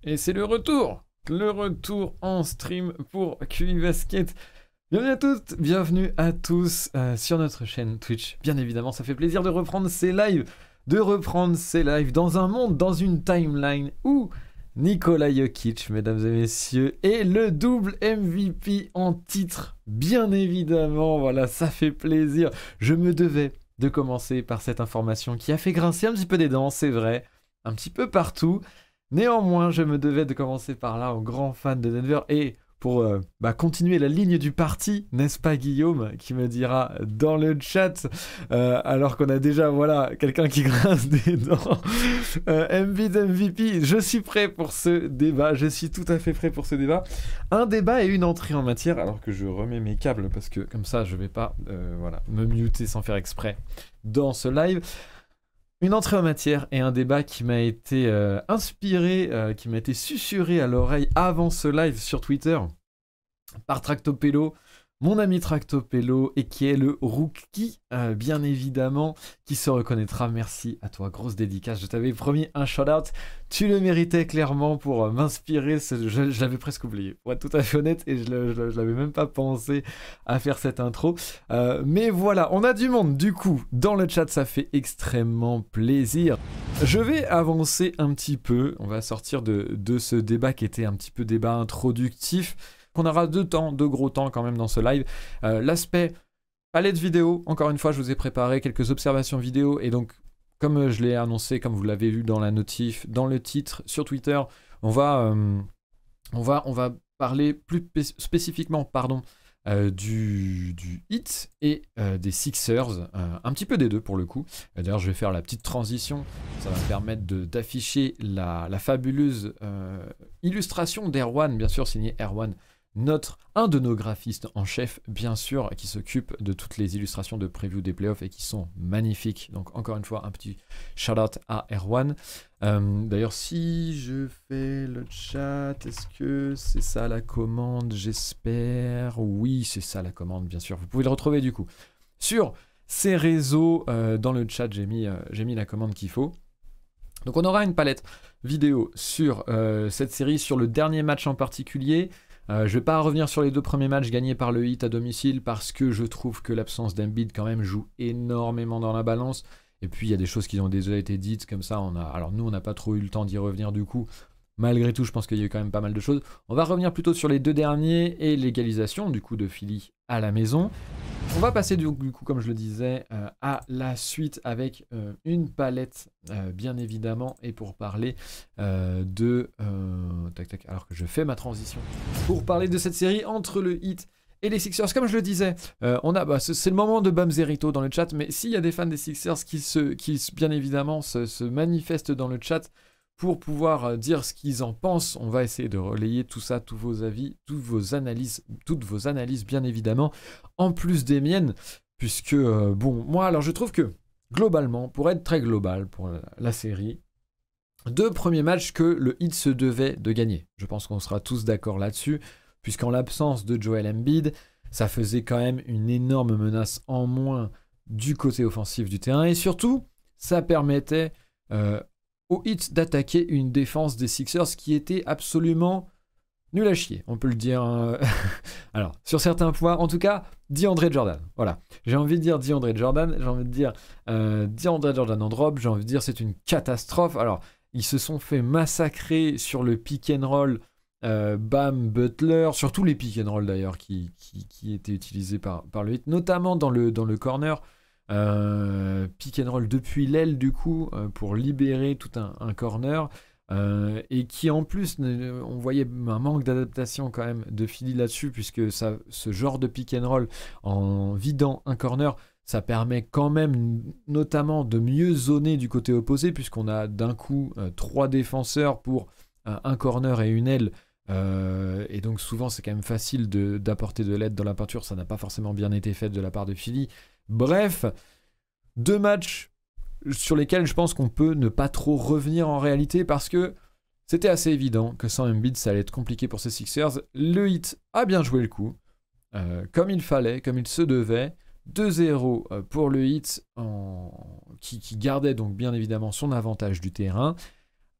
Et c'est le retour en stream pour QI Basket. Bienvenue à toutes, bienvenue à tous sur notre chaîne Twitch. Bien évidemment, ça fait plaisir de reprendre ces lives, dans un monde, dans une timeline où Nikola Jokic, mesdames et messieurs, est le double MVP en titre. Bien évidemment, voilà, ça fait plaisir. Je me devais de commencer par cette information qui a fait grincer un petit peu des dents, c'est vrai, un petit peu partout. Néanmoins, je me devais de commencer par là, aux grands fans de Denver, et pour continuer la ligne du parti, n'est-ce pas Guillaume, qui me dira dans le chat, alors qu'on a déjà, voilà, quelqu'un qui grince des dents, Embiid MVP, je suis prêt pour ce débat, je suis tout à fait prêt pour ce débat. Un débat et une entrée en matière, alors que je remets mes câbles, parce que comme ça, je vais pas me muter sans faire exprès dans ce live. Une entrée en matière et un débat qui m'a été inspiré, qui m'a été susurré à l'oreille avant ce live sur Twitter par Tractopello, mon ami Tractopello, et qui est le rookie, bien évidemment, qui se reconnaîtra. Merci à toi, grosse dédicace. Je t'avais promis un shout-out. Tu le méritais clairement pour m'inspirer. Je l'avais presque oublié, pour être tout à fait honnête, et je l'avais même pas pensé à faire cette intro. Mais voilà, on a du monde, du coup, dans le chat, ça fait extrêmement plaisir. Je vais avancer un petit peu. On va sortir de ce débat qui était un petit peu débat introductif. On aura deux gros temps quand même dans ce live. L'aspect palette vidéo, encore une fois, je vous ai préparé quelques observations vidéo, et donc, comme je l'ai annoncé, comme vous l'avez vu dans la notif, dans le titre, sur Twitter, on va parler plus spécifiquement, du Heat et des Sixers, un petit peu des deux pour le coup. D'ailleurs, je vais faire la petite transition, ça va me permettre d'afficher la fabuleuse illustration d'Erwan, bien sûr signée Erwan, un de nos graphistes en chef, bien sûr, qui s'occupe de toutes les illustrations de preview des playoffs et qui sont magnifiques. Donc encore une fois, un petit shout-out à Erwan. D'ailleurs, si je fais le chat, est-ce que c'est ça la commande? J'espère. Oui, c'est ça la commande, bien sûr. Vous pouvez le retrouver du coup sur ces réseaux. Dans le chat, j'ai mis la commande qu'il faut. Donc on aura une palette vidéo sur cette série, sur le dernier match en particulier. Je ne vais pas revenir sur les deux premiers matchs gagnés par le Heat à domicile, parce que je trouve que l'absence d'Embiid quand même joue énormément dans la balance. Et puis il y a des choses qui ont déjà été dites comme ça. Alors nous, on n'a pas trop eu le temps d'y revenir du coup. Malgré tout, je pense qu'il y a eu quand même pas mal de choses. On va revenir plutôt sur les deux derniers et l'égalisation du coup de Philly à la maison. On va passer du coup, comme je le disais, à la suite avec une palette, bien évidemment, et pour parler alors que je fais ma transition, pour parler de cette série entre le Heat et les Sixers. Comme je le disais, c'est le moment de Bamzerito dans le chat, mais s'il y a des fans des Sixers qui bien évidemment se manifestent dans le chat pour pouvoir dire ce qu'ils en pensent, on va essayer de relayer tout ça, tous vos avis, toutes vos analyses bien évidemment, en plus des miennes, puisque, moi, alors je trouve que, globalement, pour être très global pour la série, deux premiers matchs que le Heat se devait de gagner. Je pense qu'on sera tous d'accord là-dessus, puisqu'en l'absence de Joel Embiid, ça faisait quand même une énorme menace en moins du côté offensif du terrain, et surtout, ça permettait au Heat d'attaquer une défense des Sixers qui était absolument nul à chier, on peut le dire. Alors, sur certains points, en tout cas, DeAndre Jordan. Voilà. J'ai envie de dire DeAndre Jordan, j'ai envie de dire DeAndre Jordan en drop, j'ai envie de dire c'est une catastrophe. Alors, ils se sont fait massacrer sur le pick and roll Bam Butler, surtout les pick and roll d'ailleurs qui étaient utilisés par le Heat, notamment dans le corner. Pick and roll depuis l'aile du coup pour libérer tout un corner et qui en plus on voyait un manque d'adaptation quand même de Philly là-dessus, puisque ce genre de pick and roll en vidant un corner, ça permet quand même notamment de mieux zoner du côté opposé, puisqu'on a d'un coup 3 défenseurs pour un corner et une aile. Et donc souvent c'est quand même facile d'apporter de l'aide dans la peinture. Ça n'a pas forcément bien été fait de la part de Philly. Bref, 2 matchs sur lesquels je pense qu'on peut ne pas trop revenir en réalité, parce que c'était assez évident que sans Embiid ça allait être compliqué pour ces Sixers. Le Heat a bien joué le coup, comme il fallait, comme il se devait. 2-0 pour le Heat qui gardait donc bien évidemment son avantage du terrain.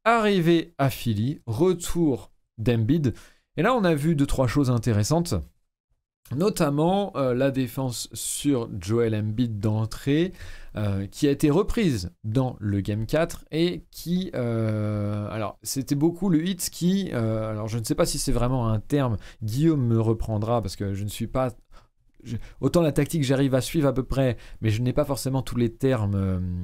arrivé à Philly, retour d'Embiid. Et là, on a vu 2-3 choses intéressantes. Notamment la défense sur Joel Embiid d'entrée qui a été reprise dans le Game 4 et qui... alors, c'était beaucoup le hit qui... alors, je ne sais pas si c'est vraiment un terme, Guillaume me reprendra parce que je ne suis pas... autant la tactique, j'arrive à suivre à peu près, mais je n'ai pas forcément tous les termes,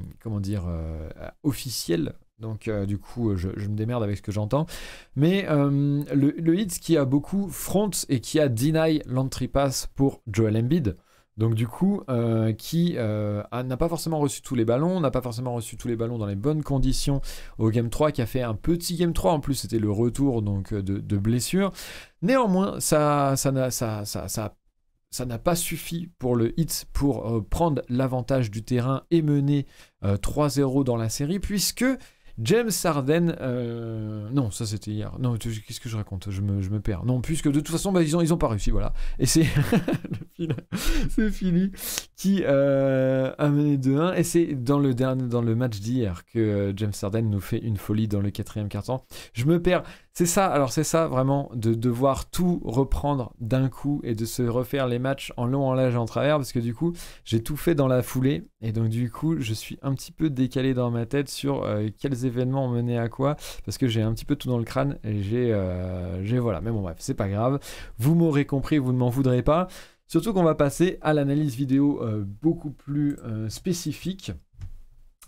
officiels. Donc du coup, je me démerde avec ce que j'entends. Mais le hit qui a beaucoup front et qui a deny l'entry pass pour Joel Embiid. Donc du coup, qui n'a pas forcément reçu tous les ballons, n'a pas forcément reçu tous les ballons dans les bonnes conditions au Game 3, qui a fait un petit Game 3. En plus, c'était le retour donc, de blessure. Néanmoins, ça n'a pas suffi pour le hit pour prendre l'avantage du terrain et mener 3-0 dans la série, puisque James Harden... non, ça c'était hier. Non, qu'est-ce que je raconte, je me perds. Non, puisque de toute façon, bah, ils ont pas réussi, voilà. Et c'est c'est Philly qui a mené 2-1. Et c'est dans le match d'hier que James Harden nous fait une folie dans le 4e quart-temps. Je me perds. C'est ça vraiment, de devoir tout reprendre d'un coup et de se refaire les matchs en long, en large et en travers, parce que du coup, j'ai tout fait dans la foulée, et donc du coup, je suis un petit peu décalé dans ma tête sur quels événements ont mené à quoi, parce que j'ai un petit peu tout dans le crâne, et j'ai voilà, mais bon bref, c'est pas grave, vous m'aurez compris, vous ne m'en voudrez pas, surtout qu'on va passer à l'analyse vidéo beaucoup plus spécifique,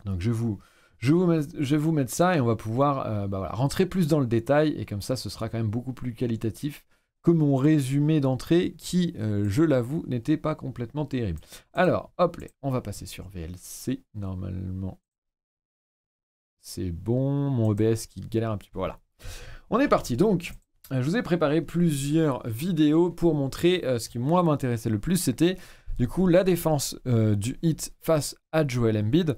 donc je vais vous mettre ça et on va pouvoir rentrer plus dans le détail et comme ça ce sera quand même beaucoup plus qualitatif que mon résumé d'entrée qui, je l'avoue, n'était pas complètement terrible. Alors, hop là, on va passer sur VLC. Normalement, c'est bon. Mon OBS qui galère un petit peu. Voilà. On est parti. Donc, je vous ai préparé plusieurs vidéos pour montrer ce qui, moi, m'intéressait le plus. C'était, du coup, la défense du Heat face à Joel Embiid.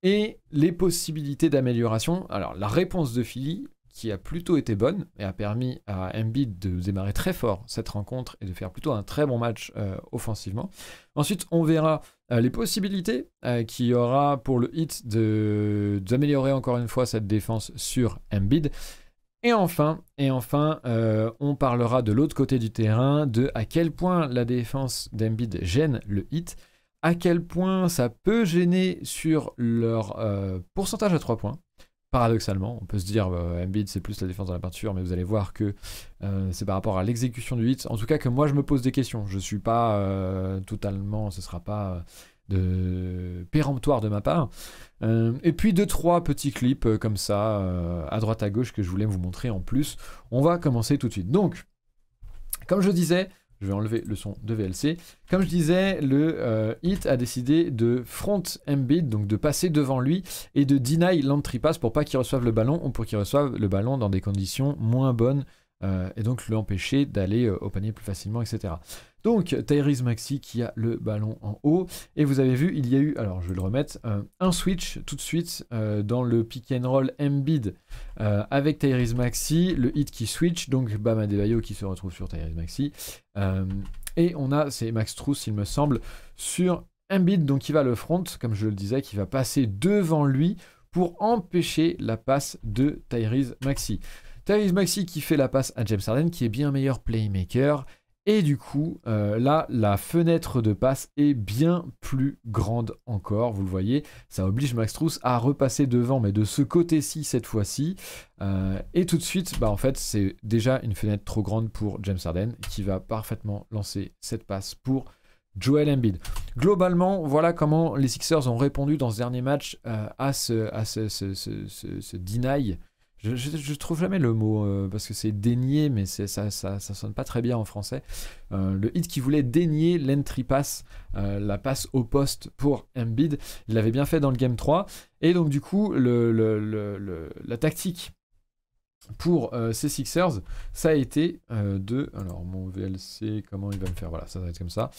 Et les possibilités d'amélioration. Alors, la réponse de Philly, qui a plutôt été bonne, et a permis à Embiid de démarrer très fort cette rencontre et de faire plutôt un très bon match offensivement. Ensuite, on verra les possibilités qu'il y aura pour le Heat d'améliorer encore une fois cette défense sur Embiid. Et enfin, on parlera de l'autre côté du terrain, de à quel point la défense d'Embiid gêne le Heat, à quel point ça peut gêner sur leur pourcentage à 3 points. Paradoxalement, on peut se dire Embiid c'est plus la défense dans la peinture, mais vous allez voir que c'est par rapport à l'exécution du hit. En tout cas que moi je me pose des questions. Je suis pas totalement, ce sera pas de péremptoire de ma part. Et puis 2-3 petits clips comme ça, à droite à gauche que je voulais vous montrer en plus. On va commencer tout de suite. Donc, comme je disais, je vais enlever le son de VLC. Comme je disais, le Heat a décidé de front Embiid, donc de passer devant lui et de deny l'entry pass pour pas qu'il reçoive le ballon ou pour qu'il reçoive le ballon dans des conditions moins bonnes et donc l'empêcher d'aller au panier plus facilement, etc. Donc Tyrese Maxey qui a le ballon en haut et vous avez vu, il y a eu, alors je vais le remettre, un switch tout de suite dans le pick and roll Embiid avec Tyrese Maxey, le hit qui switch, donc Bam Adebayo qui se retrouve sur Tyrese Maxey et on a, c'est Max Strus il me semble, sur Embiid, donc qui va le front, comme je le disais, qui va passer devant lui pour empêcher la passe de Tyrese Maxey. Tyrese Maxey qui fait la passe à James Harden, qui est bien meilleur playmaker. Et du coup, là, la fenêtre de passe est bien plus grande encore. Vous le voyez, ça oblige Max Strus à repasser devant, mais de ce côté-ci cette fois-ci. Et tout de suite, en fait, c'est déjà une fenêtre trop grande pour James Harden, qui va parfaitement lancer cette passe pour Joel Embiid. Globalement, voilà comment les Sixers ont répondu dans ce dernier match à ce deny. Je trouve jamais le mot parce que c'est dénier, mais ça sonne pas très bien en français. Le hit qui voulait dénier l'entry pass, la passe au poste pour Embiid, il l'avait bien fait dans le game 3. Et donc du coup, la tactique pour ces Sixers, ça a été alors mon VLC, comment il va me faire? Voilà, ça va être comme ça.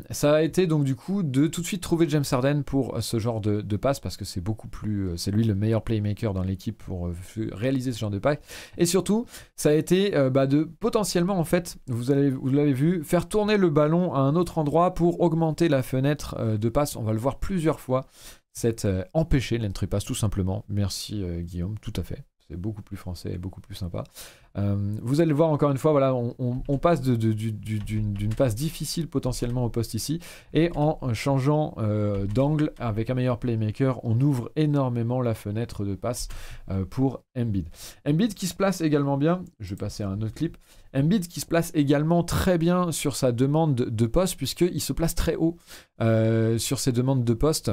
Ça a été donc du coup de tout de suite trouver James Harden pour ce genre de passe parce que c'est beaucoup plus, c'est lui le meilleur playmaker dans l'équipe pour réaliser ce genre de passe. Et surtout, ça a été de potentiellement en fait, vous l'avez vu, faire tourner le ballon à un autre endroit pour augmenter la fenêtre de passe. On va le voir plusieurs fois. empêcher l'entry pass tout simplement. Merci Guillaume, tout à fait. C'est beaucoup plus français et beaucoup plus sympa. Vous allez le voir encore une fois, voilà, on passe d'une passe difficile potentiellement au poste ici, et en changeant d'angle avec un meilleur playmaker, on ouvre énormément la fenêtre de passe pour Embiid. Embiid qui se place également bien, je vais passer à un autre clip, Embiid qui se place également très bien sur sa demande de poste, puisqu'il se place très haut sur ses demandes de poste.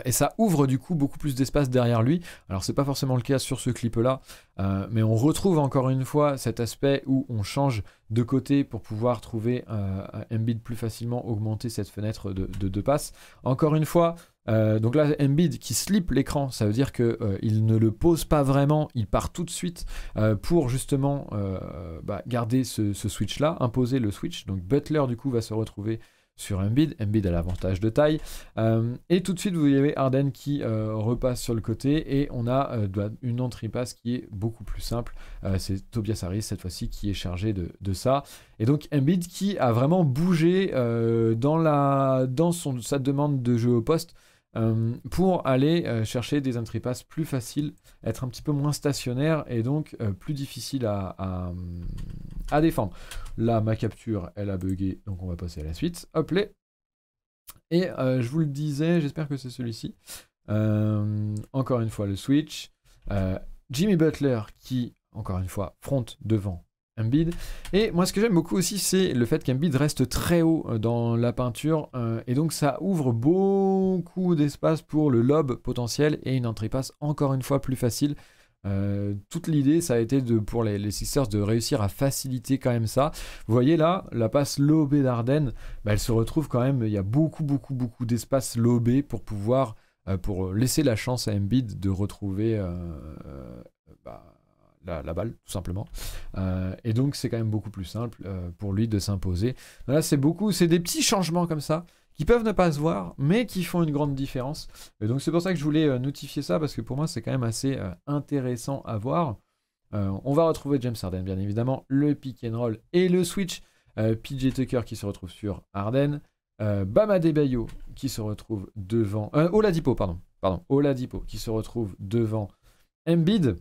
Et ça ouvre du coup beaucoup plus d'espace derrière lui. Alors c'est pas forcément le cas sur ce clip là, mais on retrouve encore une fois cet aspect où on change de côté pour pouvoir trouver Embiid plus facilement, augmenter cette fenêtre de passe. Encore une fois, donc là Embiid qui slip l'écran, ça veut dire qu'il ne le pose pas vraiment, il part tout de suite pour justement garder ce switch là, imposer le switch. Donc Butler du coup va se retrouver sur Embiid. Embiid a l'avantage de taille. Et tout de suite, vous avez Harden qui repasse sur le côté. Et on a une entry pass qui est beaucoup plus simple. C'est Tobias Harris, cette fois-ci, qui est chargé de ça. Et donc, Embiid qui a vraiment bougé dans sa demande de jeu au poste pour aller chercher des entry pass plus faciles, être un petit peu moins stationnaire et donc plus difficile à défendre. Là, ma capture, elle a bugué, donc on va passer à la suite. Hop, les. Et je vous le disais, j'espère que c'est celui-ci. Encore une fois, le switch. Jimmy Butler qui, encore une fois, fronte devant Embiid. Et moi, ce que j'aime beaucoup aussi, c'est le fait qu'Embiid reste très haut dans la peinture. Et donc, ça ouvre beaucoup d'espace pour le lob potentiel et une entrée passe encore une fois plus facile. Toute l'idée, ça a été pour les Sixers de réussir à faciliter quand même ça. Vous voyez là, la passe lobée d'Harden, elle se retrouve quand même, il y a beaucoup d'espace lobé pour pouvoir, pour laisser la chance à Embiid de retrouver la balle, tout simplement. Et donc, c'est quand même beaucoup plus simple pour lui de s'imposer. Là, c'est des petits changements comme ça qui peuvent ne pas se voir, mais qui font une grande différence. Et donc c'est pour ça que je voulais notifier ça, parce que pour moi c'est quand même assez intéressant à voir. On va retrouver James Harden, bien évidemment, le pick and roll et le switch. PJ Tucker qui se retrouve sur Harden. Bam Adebayo qui se retrouve devant... Oladipo, pardon. Oladipo qui se retrouve devant Embiid.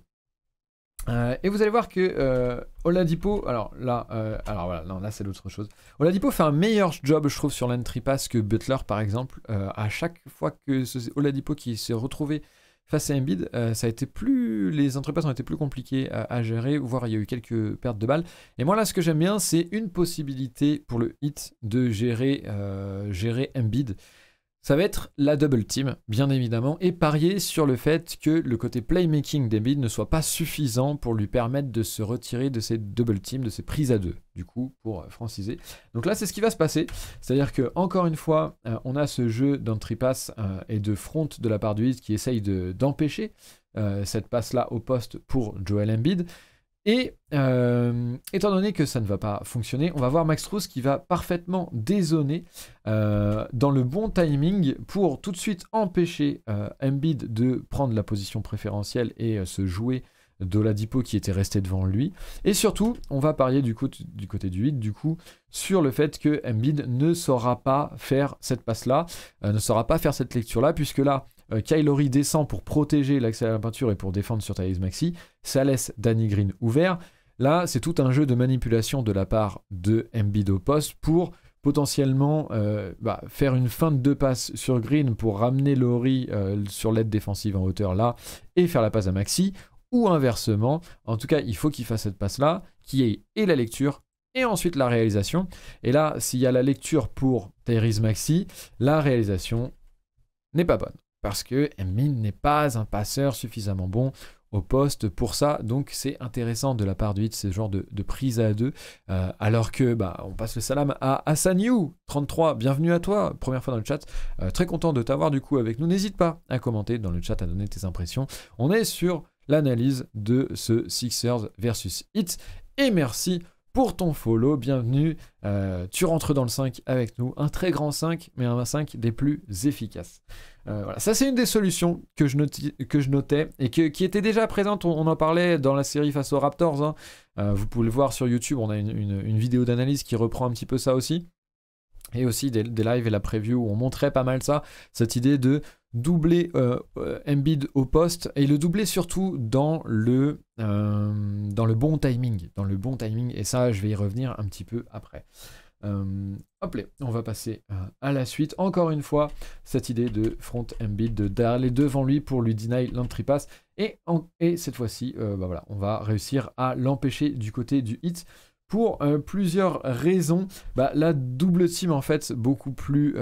Et vous allez voir que Oladipo, alors voilà, non, là c'est l'autre chose. Oladipo fait un meilleur job, je trouve, sur l'entry pass que Butler, par exemple. À chaque fois que c'est Oladipo qui s'est retrouvé face à Embiid, les entry pass ont été plus compliqués à gérer, voire il y a eu quelques pertes de balles. Et moi là, ce que j'aime bien, c'est une possibilité pour le Heat de gérer Embiid. Ça va être la double team, bien évidemment, et parier sur le fait que le côté playmaking d'Embiid ne soit pas suffisant pour lui permettre de se retirer de ces double teams, de ces prises à deux, du coup, pour franciser. Donc là, c'est ce qui va se passer. C'est-à-dire que encore une fois, on a ce jeu d'entry pass et de front de la part du Heat qui essaye d'empêcher cette passe-là au poste pour Joel Embiid. Et étant donné que ça ne va pas fonctionner, on va voir Max Strus qui va parfaitement dézoner dans le bon timing pour tout de suite empêcher Embiid de prendre la position préférentielle et se jouer d'Oladipo qui était resté devant lui. Et surtout, on va parier du côté du 8, du coup, sur le fait que Embiid ne saura pas faire cette passe-là, ne saura pas faire cette lecture-là, puisque là, Kyle Lowry descend pour protéger l'accès à la peinture et pour défendre sur Tyrese Maxey. Ça laisse Danny Green ouvert. Là, c'est tout un jeu de manipulation de la part de Embiid au poste pour potentiellement faire une feinte de passe sur Green pour ramener Lowry sur l'aide défensive en hauteur là et faire la passe à Maxey. Ou inversement, en tout cas, il faut qu'il fasse cette passe-là, qui est et la lecture et ensuite la réalisation. Et là, s'il y a la lecture pour Tyrese Maxey, la réalisation n'est pas bonne. Parce que Embiid n'est pas un passeur suffisamment bon au poste pour ça. Donc c'est intéressant de la part du Heat, ce genre de prise à deux. Alors que on passe le salam à Hassan 33, bienvenue à toi, première fois dans le chat. Très content de t'avoir du coup avec nous. N'hésite pas à commenter dans le chat, à donner tes impressions. On est sur l'analyse de ce Sixers versus Heat. Et merci pour ton follow, bienvenue. Tu rentres dans le 5 avec nous. Un très grand 5, mais un 5 des plus efficaces. Voilà. Ça, c'est une des solutions que je notais et qui était déjà présente. On en parlait dans la série face aux Raptors. Hein. Vous pouvez le voir sur YouTube. On a une vidéo d'analyse qui reprend un petit peu ça aussi. Et aussi des lives et la preview où on montrait pas mal ça. Cette idée de doubler Embiid au poste et le doubler surtout dans le bon timing. Dans le bon timing, et ça, je vais y revenir un petit peu après. Hop là, on va passer à la suite. Encore une fois, cette idée de front Embiid, d'aller devant lui pour lui deny l'entry pass. Et cette fois-ci, voilà, on va réussir à l'empêcher du côté du hit pour plusieurs raisons. La double team, en fait, beaucoup plus,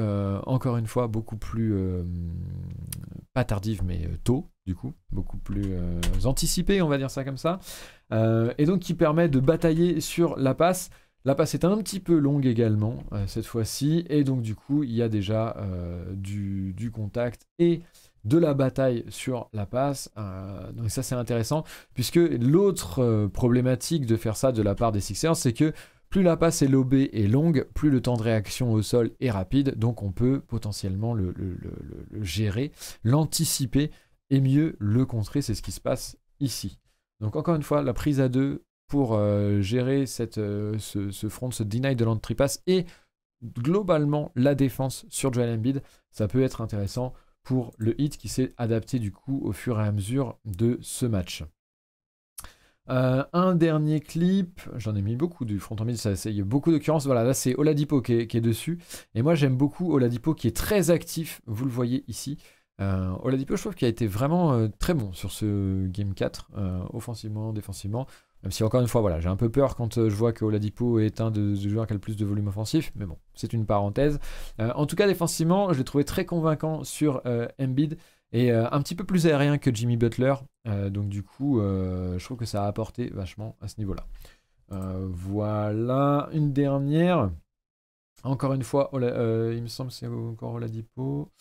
encore une fois, beaucoup plus, pas tardive, mais tôt, du coup, beaucoup plus anticipée, on va dire ça comme ça. Et donc, qui permet de batailler sur la passe. La passe est un petit peu longue également, cette fois-ci, et donc du coup, il y a déjà du contact et de la bataille sur la passe. Donc ça, c'est intéressant, puisque l'autre problématique de faire ça de la part des Sixers, c'est que plus la passe est lobée et longue, plus le temps de réaction au sol est rapide, donc on peut potentiellement le gérer, l'anticiper, et mieux le contrer. C'est ce qui se passe ici. Donc encore une fois, la prise à deux, pour gérer ce front, ce deny de l'entry pass et globalement la défense sur Joel Embiid, ça peut être intéressant pour le hit qui s'est adapté du coup au fur et à mesure de ce match. Un dernier clip, j'en ai mis beaucoup du front Embiid, il y a beaucoup d'occurrences. Voilà, là c'est Oladipo qui est dessus, et moi j'aime beaucoup Oladipo qui est très actif, vous le voyez ici. Oladipo, je trouve qu'il a été vraiment très bon sur ce Game 4, offensivement, défensivement. Même si encore une fois, voilà, j'ai un peu peur quand je vois que Oladipo est un des joueurs qui a le plus de volume offensif, mais bon, c'est une parenthèse. En tout cas, défensivement, je l'ai trouvé très convaincant sur Embiid et un petit peu plus aérien que Jimmy Butler. Donc du coup, je trouve que ça a apporté vachement à ce niveau-là. Voilà, une dernière. Encore une fois, il me semble que c'est encore Oladipo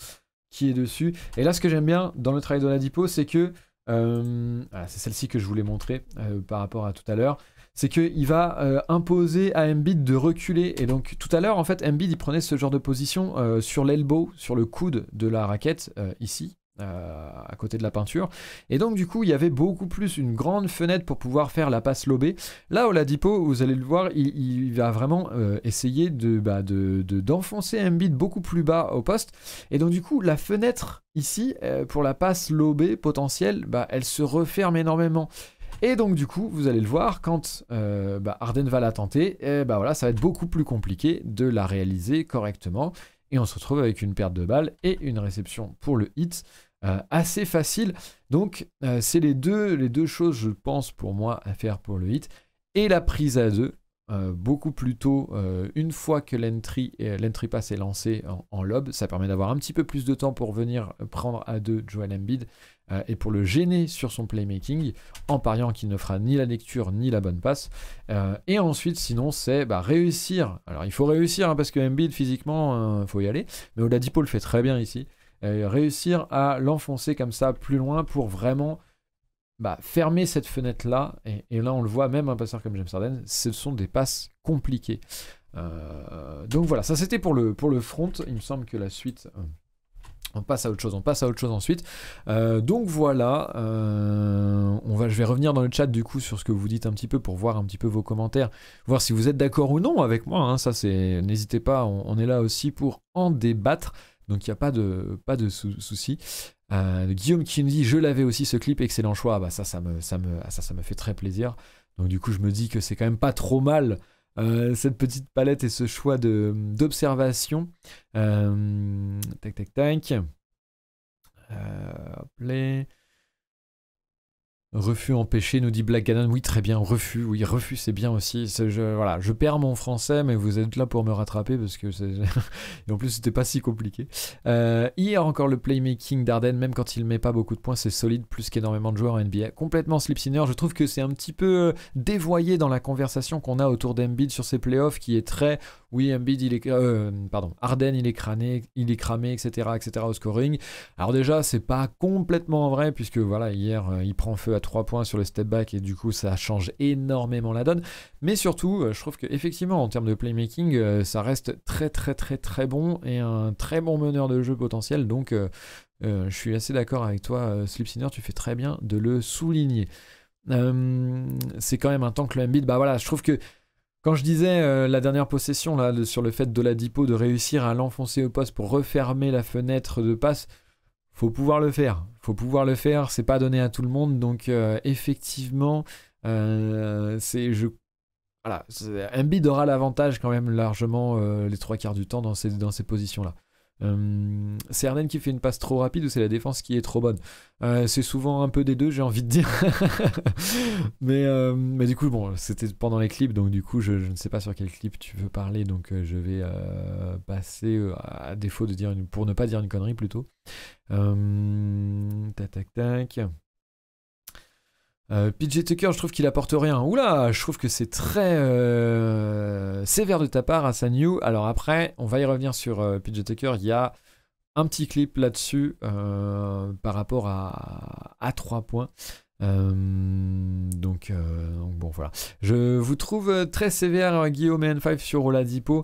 qui est dessus. Et là, ce que j'aime bien dans le travail d'Oladipo, c'est que c'est celle-ci que je voulais montrer par rapport à tout à l'heure, c'est qu'il va imposer à Embiid de reculer. Et donc tout à l'heure, en fait, Embiid il prenait ce genre de position sur l'elbow, sur le coude de la raquette, ici, à côté de la peinture. Et donc du coup, il y avait beaucoup plus une grande fenêtre pour pouvoir faire la passe lobée. Là, Oladipo, vous allez le voir, il va vraiment essayer d'enfoncer Embiid beaucoup plus bas au poste. Et donc du coup, la fenêtre ici, pour la passe lobée potentielle, elle se referme énormément. Et donc du coup, vous allez le voir, quand Harden va la tenter, voilà, ça va être beaucoup plus compliqué de la réaliser correctement. Et on se retrouve avec une perte de balle et une réception pour le hit assez facile. Donc c'est les deux choses, je pense, pour moi, à faire pour le hit. Et la prise à deux, beaucoup plus tôt, une fois que l'entry pass est lancé en lob, ça permet d'avoir un petit peu plus de temps pour venir prendre à deux Joel Embiid et pour le gêner sur son playmaking, en pariant qu'il ne fera ni la lecture ni la bonne passe. Et ensuite, sinon, c'est réussir. Alors, il faut réussir, hein, parce que Embiid, physiquement, il faut y aller. Mais Oladipo le fait très bien ici. Réussir à l'enfoncer comme ça plus loin pour vraiment fermer cette fenêtre-là. Et là, on le voit, même un passeur comme James Harden, ce sont des passes compliquées. Donc voilà, ça c'était pour le front. Il me semble que la suite... on passe à autre chose ensuite. Donc voilà, je vais revenir dans le chat du coup sur ce que vous dites un petit peu pour voir un petit peu vos commentaires, voir si vous êtes d'accord ou non avec moi, hein. Ça c'est, n'hésitez pas, on est là aussi pour en débattre, donc il n'y a pas de souci. Guillaume qui nous dit je l'avais aussi ce clip, excellent choix. Ça me fait très plaisir. Donc du coup je me dis que c'est quand même pas trop mal. Cette petite palette et ce choix d'observation. Tac. Hop là. Refus empêché, nous dit Black Ganon. Oui, très bien, refus. Oui, refus, c'est bien aussi. Voilà, je perds mon français, mais vous êtes là pour me rattraper parce que et en plus, c'était pas si compliqué. Hier encore le playmaking d'Harden, même quand il met pas beaucoup de points, c'est solide, plus qu'énormément de joueurs en NBA. Complètement slip sinner. Je trouve que c'est un petit peu dévoyé dans la conversation qu'on a autour d'Embiid sur ses playoffs, qui est très. Oui, Embiid, Harden, il est cramé, etc., au scoring. Alors déjà, c'est pas complètement vrai, puisque voilà, hier, il prend feu à 3 points sur le step back, et du coup, ça change énormément la donne. Mais surtout, je trouve qu'effectivement, en termes de playmaking, ça reste très bon, et un très bon meneur de jeu potentiel. Donc, je suis assez d'accord avec toi, Slip Sinner, tu fais très bien de le souligner. C'est quand même un temps que le Embiid, voilà, je trouve que quand je disais la dernière possession là, sur le fait d'Oladipo de réussir à l'enfoncer au poste pour refermer la fenêtre de passe, faut pouvoir le faire. Faut pouvoir le faire, c'est pas donné à tout le monde. Donc effectivement, voilà, Embiid aura l'avantage quand même largement les 3 quarts du temps dans ces positions-là. C'est Harden qui fait une passe trop rapide ou c'est la défense qui est trop bonne? C'est souvent un peu des deux, j'ai envie de dire. mais du coup, bon, c'était pendant les clips, donc du coup, je ne sais pas sur quel clip tu veux parler, donc je vais passer à défaut de dire pour ne pas dire une connerie plutôt. Tac tac tac. PJ Tucker, je trouve qu'il apporte rien. Oula, je trouve que c'est très sévère de ta part, Hassan. Alors après, on va y revenir sur PJ Tucker. Il y a un petit clip là-dessus par rapport à 3 points. Donc bon, voilà. Je vous trouve très sévère, Guillaume et N5 sur Oladipo.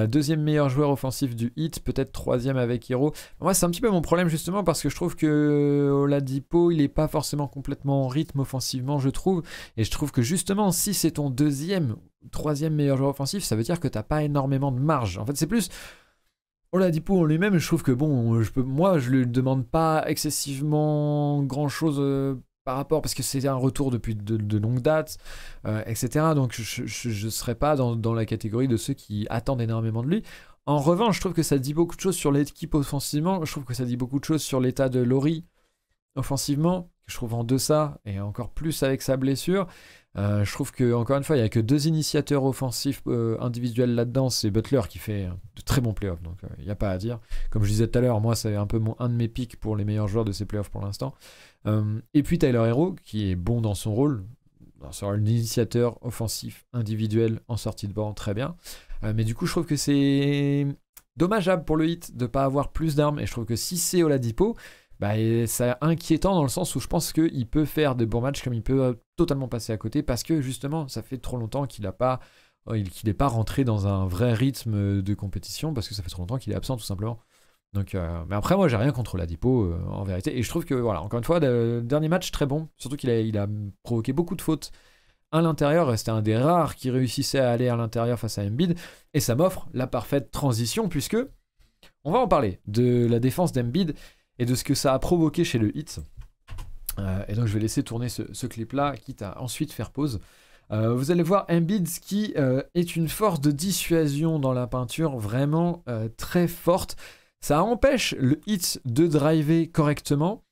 Deuxième meilleur joueur offensif du Heat, peut-être troisième avec Hero. Moi, c'est un petit peu mon problème justement parce que je trouve que Oladipo, il est pas forcément complètement en rythme offensivement, je trouve. Et je trouve que justement, si c'est ton troisième meilleur joueur offensif, ça veut dire que t'as pas énormément de marge. En fait, c'est plus... Oladipo en lui-même, je trouve que bon, moi, je lui demande pas excessivement grand-chose... par rapport, parce que c'est un retour depuis de longue date, etc. Donc je ne serais pas dans la catégorie de ceux qui attendent énormément de lui. En revanche, je trouve que ça dit beaucoup de choses sur l'équipe offensivement. Je trouve que ça dit beaucoup de choses sur l'état de Laurie offensivement, que je trouve en deçà, et encore plus avec sa blessure. Je trouve que encore une fois, il n'y a que 2 initiateurs offensifs individuels là-dedans. C'est Butler qui fait de très bons playoffs, donc il n'y a pas à dire. Comme je disais tout à l'heure, moi c'est un peu un de mes pics pour les meilleurs joueurs de ces playoffs pour l'instant. Et puis Tyler Hero qui est bon dans son rôle, d'initiateur offensif individuel en sortie de banc, très bien. Mais du coup, je trouve que c'est dommageable pour le Heat de ne pas avoir plus d'armes. Et je trouve que si c'est Oladipo, c'est inquiétant dans le sens où je pense qu'il peut faire de bons matchs comme il peut totalement passer à côté parce que justement ça fait trop longtemps qu'il n'est pas rentré dans un vrai rythme de compétition parce que ça fait trop longtemps qu'il est absent tout simplement. Donc, mais après moi j'ai rien contre Oladipo en vérité et je trouve que voilà, encore une fois le dernier match très bon, surtout qu'il a provoqué beaucoup de fautes à l'intérieur, c'était un des rares qui réussissait à aller à l'intérieur face à Embiid et ça m'offre la parfaite transition puisque on va en parler de la défense d'Embiid et de ce que ça a provoqué chez le Heat. Et donc je vais laisser tourner ce clip-là, quitte à ensuite faire pause. Vous allez voir Embiid qui est une force de dissuasion dans la peinture, vraiment très forte. Ça empêche le Heat de driver correctement.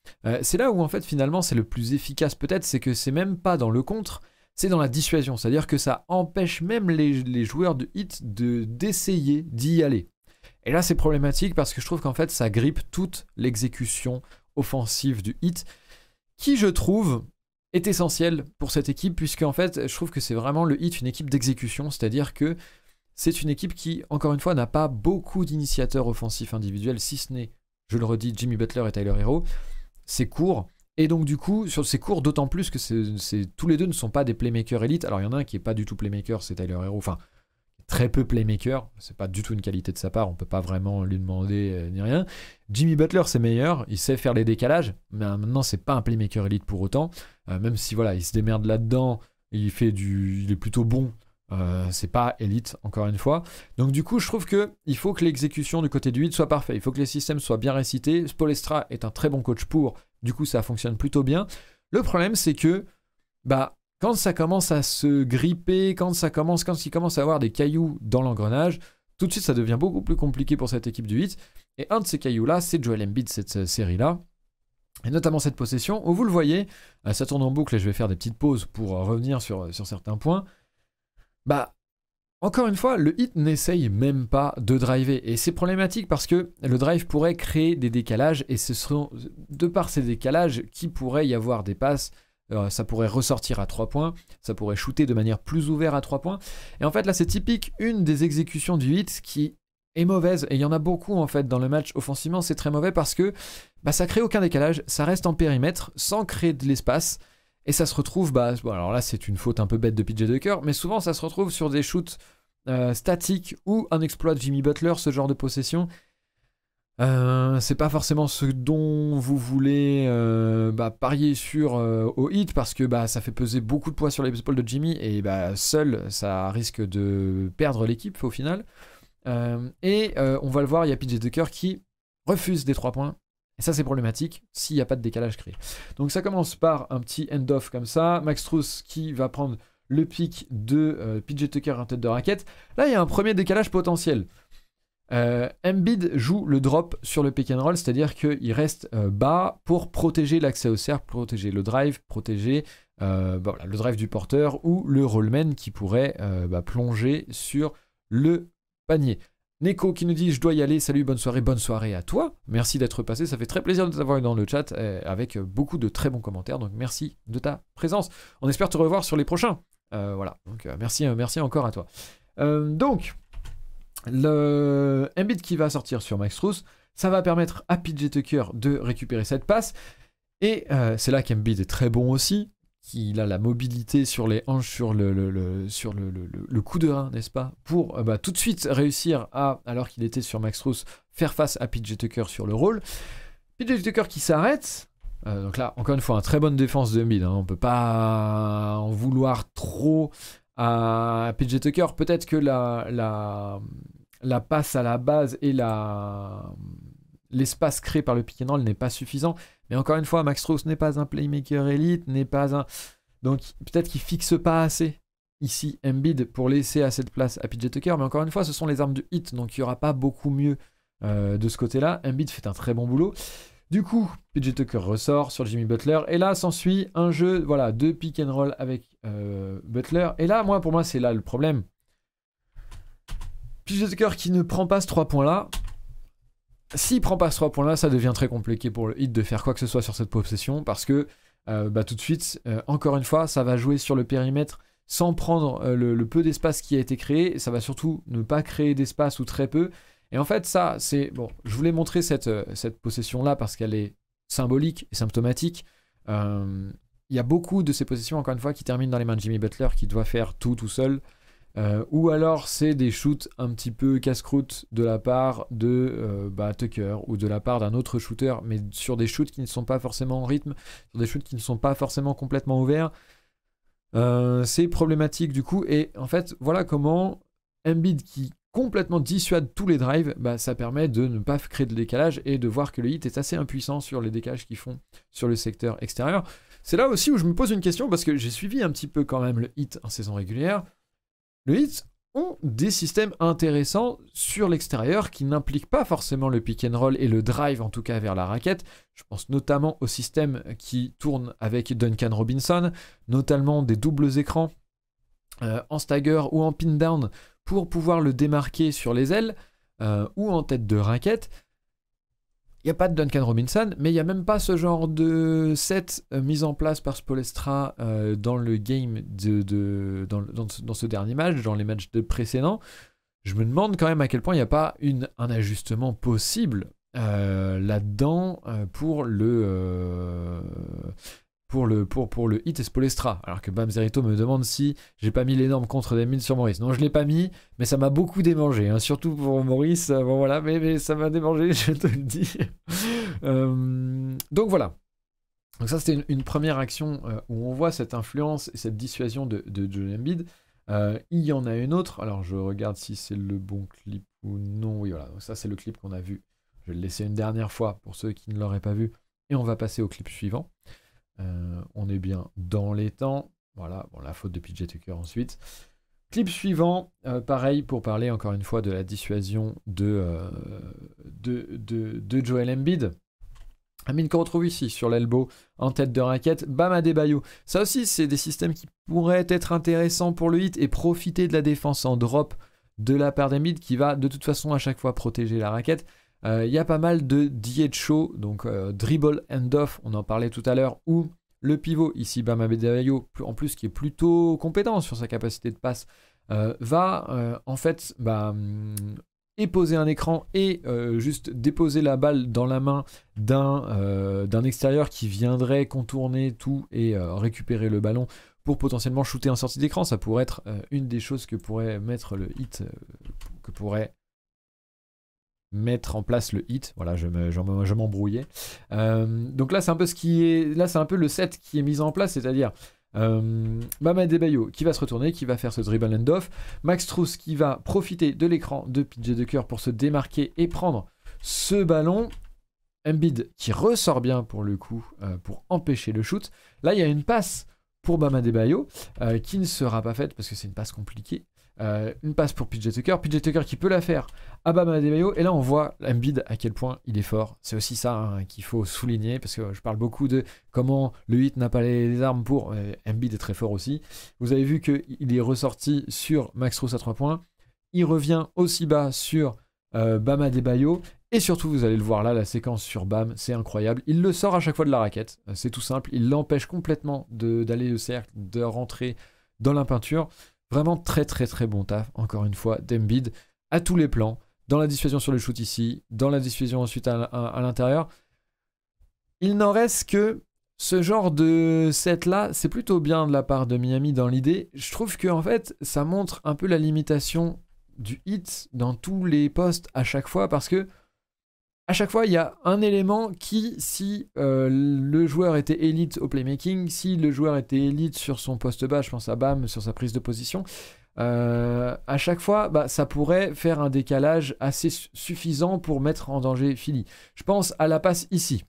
C'est là où en fait finalement c'est le plus efficace peut-être, c'est que c'est même pas dans le contre, c'est dans la dissuasion. C'est-à-dire que ça empêche même les joueurs de Heat d'essayer d'y aller. Et là, c'est problématique parce que je trouve qu'en fait, ça grippe toute l'exécution offensive du Heat, qui, je trouve, est essentielle pour cette équipe, puisque en fait, je trouve que c'est vraiment le Heat, une équipe d'exécution, c'est-à-dire que c'est une équipe qui, encore une fois, n'a pas beaucoup d'initiateurs offensifs individuels, si ce n'est, je le redis, Jimmy Butler et Tyler Hero. C'est court. Et donc, du coup, sur ces cours, d'autant plus que tous les deux ne sont pas des playmakers élites. Alors, il y en a un qui n'est pas du tout playmaker, c'est Tyler Hero. Enfin, très peu playmaker, c'est pas du tout une qualité de sa part, on peut pas vraiment lui demander ni rien. Jimmy Butler c'est meilleur, il sait faire les décalages, mais maintenant c'est pas un playmaker élite pour autant, même si voilà, il se démerde là-dedans, il est plutôt bon, c'est pas élite encore une fois. Donc du coup je trouve que il faut que l'exécution du côté du Heat soit parfaite, il faut que les systèmes soient bien récités. Spoelstra est un très bon coach du coup ça fonctionne plutôt bien. Le problème c'est que quand ça commence à se gripper, quand il commence à avoir des cailloux dans l'engrenage, tout de suite ça devient beaucoup plus compliqué pour cette équipe du Heat. Et un de ces cailloux-là, c'est Joel Embiid, cette série-là. Et notamment cette possession, où vous le voyez, ça tourne en boucle et je vais faire des petites pauses pour revenir sur certains points. Encore une fois, le Heat n'essaye même pas de driver. Et c'est problématique parce que le drive pourrait créer des décalages et ce seront de par ces décalages qu'il pourrait y avoir des passes. Ça pourrait ressortir à 3 points, ça pourrait shooter de manière plus ouverte à 3 points. Et en fait, là, c'est typique, une des exécutions du Heat qui est mauvaise. Et il y en a beaucoup, en fait, dans le match. Offensivement, c'est très mauvais parce que ça crée aucun décalage, ça reste en périmètre, sans créer de l'espace. Et ça se retrouve, alors là, c'est une faute un peu bête de PJ Tucker, mais souvent, ça se retrouve sur des shoots statiques ou un exploit de Jimmy Butler, ce genre de possession. C'est pas forcément ce dont vous voulez parier sur au Heat parce que ça fait peser beaucoup de poids sur les épaules de Jimmy et seul ça risque de perdre l'équipe au final. On va le voir, il y a PJ Tucker qui refuse des 3 points Et ça, c'est problématique s'il n'y a pas de décalage créé. Donc ça commence par un petit end-off comme ça. Max Strus qui va prendre le pick de PJ Tucker en tête de raquette. Là, il y a un premier décalage potentiel. Embiid joue le drop sur le pick and roll, c'est-à-dire qu'il reste bas pour protéger l'accès au cercle, protéger le drive, protéger voilà, le drive du porteur ou le rollman qui pourrait plonger sur le panier. Neko qui nous dit « Je dois y aller, salut, bonne soirée à toi. Merci d'être passé, ça fait très plaisir de t'avoir dans le chat avec beaucoup de très bons commentaires, donc merci de ta présence. On espère te revoir sur les prochains. Voilà, donc merci encore à toi. Donc, le Embiid qui va sortir sur Max Strus, ça va permettre à PJ Tucker de récupérer cette passe, et c'est là qu'Embiid est très bon aussi, qu'il a la mobilité sur les hanches, sur le coup de rein, n'est-ce pas, pour tout de suite réussir à, alors qu'il était sur Max Strus, faire face à PJ Tucker sur le roll. PJ Tucker qui s'arrête, donc là, encore une fois, une très bonne défense de Embiid, hein, on peut pas en vouloir trop à PJ Tucker. Peut-être que la passe à la base et l'espace créé par le pick and roll n'est pas suffisant. Mais encore une fois, Max Strus n'est pas un playmaker élite, n'est pas un... Donc peut-être qu'il fixe pas assez ici Embiid pour laisser assez de place à PJ Tucker. Mais encore une fois, ce sont les armes du hit, donc il n'y aura pas beaucoup mieux de ce côté-là. Embiid fait un très bon boulot. Du coup, PJ Tucker ressort sur Jimmy Butler. Et là, s'ensuit un jeu voilà, de pick and roll avec Butler. Et là, pour moi, c'est là le problème. PJ Tucker qui ne prend pas ce 3 points-là. S'il prend pas ce 3 points-là, ça devient très compliqué pour le hit de faire quoi que ce soit sur cette possession. Parce que tout de suite, encore une fois, ça va jouer sur le périmètre sans prendre le peu d'espace qui a été créé. Ça va surtout ne pas créer d'espace ou très peu. Et en fait, ça, c'est... Bon, je voulais montrer cette possession-là parce qu'elle est symbolique et symptomatique. Il y a beaucoup de ces possessions, encore une fois, qui terminent dans les mains de Jimmy Butler, qui doit faire tout seul. Ou alors, c'est des shoots un petit peu casse-croûte de la part de Tucker ou de la part d'un autre shooter, mais sur des shoots qui ne sont pas forcément en rythme, sur des shoots qui ne sont pas forcément complètement ouverts. C'est problématique du coup. Et en fait, voilà comment Embiid qui complètement dissuade tous les drives, ça permet de ne pas créer de décalage et de voir que le hit est assez impuissant sur les décalages qu'ils font sur le secteur extérieur. C'est là aussi où je me pose une question parce que j'ai suivi un petit peu quand même le hit en saison régulière. Le hit ont des systèmes intéressants sur l'extérieur qui n'impliquent pas forcément le pick and roll et le drive en tout cas vers la raquette. Je pense notamment au système qui tourne avec Duncan Robinson, notamment des doubles écrans en stagger ou en pin down pour pouvoir le démarquer sur les ailes ou en tête de raquette. Il n'y a pas de Duncan Robinson, mais il n'y a même pas ce genre de set mis en place par Spoelstra dans le game dans ce dernier match, dans les matchs précédents. Je me demande quand même à quel point il n'y a pas un ajustement possible là-dedans pour le hit et Spoelstra. Alors que Bam Zerito me demande si j'ai pas mis l'énorme contre d'Embiid sur Maurice. Non, je l'ai pas mis, mais ça m'a beaucoup démangé, hein, surtout pour Maurice. Bon voilà, mais ça m'a démangé, je te le dis. Donc voilà. Donc ça c'était une première action où on voit cette influence et cette dissuasion de Joel Embiid. Il y en a une autre. Alors je regarde si c'est le bon clip ou non. Oui voilà. Donc ça c'est le clip qu'on a vu. Je vais le laisser une dernière fois pour ceux qui ne l'auraient pas vu. Et on va passer au clip suivant. On est bien dans les temps. Voilà, bon, la faute de PJ Tucker ensuite. Clip suivant, pareil pour parler encore une fois de la dissuasion de Joel Embiid. Embiid qu'on retrouve ici sur l'elbow en tête de raquette. Bam Adebayo. Ça aussi, c'est des systèmes qui pourraient être intéressants pour le hit et profiter de la défense en drop de la part d'Embiid qui va de toute façon à chaque fois protéger la raquette. Il y a pas mal de DHO, donc dribble and off, on en parlait tout à l'heure, où le pivot, ici Bam Adebayo, en plus qui est plutôt compétent sur sa capacité de passe, va en fait poser un écran et juste déposer la balle dans la main d'un extérieur qui viendrait contourner tout et récupérer le ballon pour potentiellement shooter en sortie d'écran. Ça pourrait être une des choses que pourrait mettre le hit, que pourrait mettre en place le hit. Voilà, je m'embrouillais. Donc là, c'est un peu c'est un peu le set qui est mis en place, c'est-à-dire Bam Adebayo qui va se retourner, qui va faire ce dribble and off. Max Strus qui va profiter de l'écran de PJ Tucker pour se démarquer et prendre ce ballon. Embiid qui ressort bien pour le coup pour empêcher le shoot. Là, il y a une passe pour Bam Adebayo qui ne sera pas faite parce que c'est une passe compliquée. Une passe pour PJ Tucker. PJ Tucker qui peut la faire à Bam Adebayo. Et là, on voit Embiid à quel point il est fort. C'est aussi ça hein, qu'il faut souligner parce que je parle beaucoup de comment le Heat n'a pas les armes pour. Embiid est très fort aussi. Vous avez vu qu'il est ressorti sur Max Strus à 3 points. Il revient aussi bas sur Bam Adebayo. Et surtout, vous allez le voir là, la séquence sur Bam, c'est incroyable. Il le sort à chaque fois de la raquette. C'est tout simple. Il l'empêche complètement d'aller au cercle, de rentrer dans la peinture. Vraiment très très très bon taf, encore une fois, d'Embiid à tous les plans. Dans la dissuasion sur le shoot ici, dans la dissuasion ensuite à l'intérieur. Il n'en reste que ce genre de set-là, c'est plutôt bien de la part de Miami dans l'idée. Je trouve que en fait, ça montre un peu la limitation du Heat dans tous les postes à chaque fois parce que à chaque fois, il y a un élément qui, si le joueur était élite au playmaking, si le joueur était élite sur son poste bas, je pense à Bam, sur sa prise de position, à chaque fois, bah, ça pourrait faire un décalage assez suffisant pour mettre en danger Philly. Je pense à la passe ici.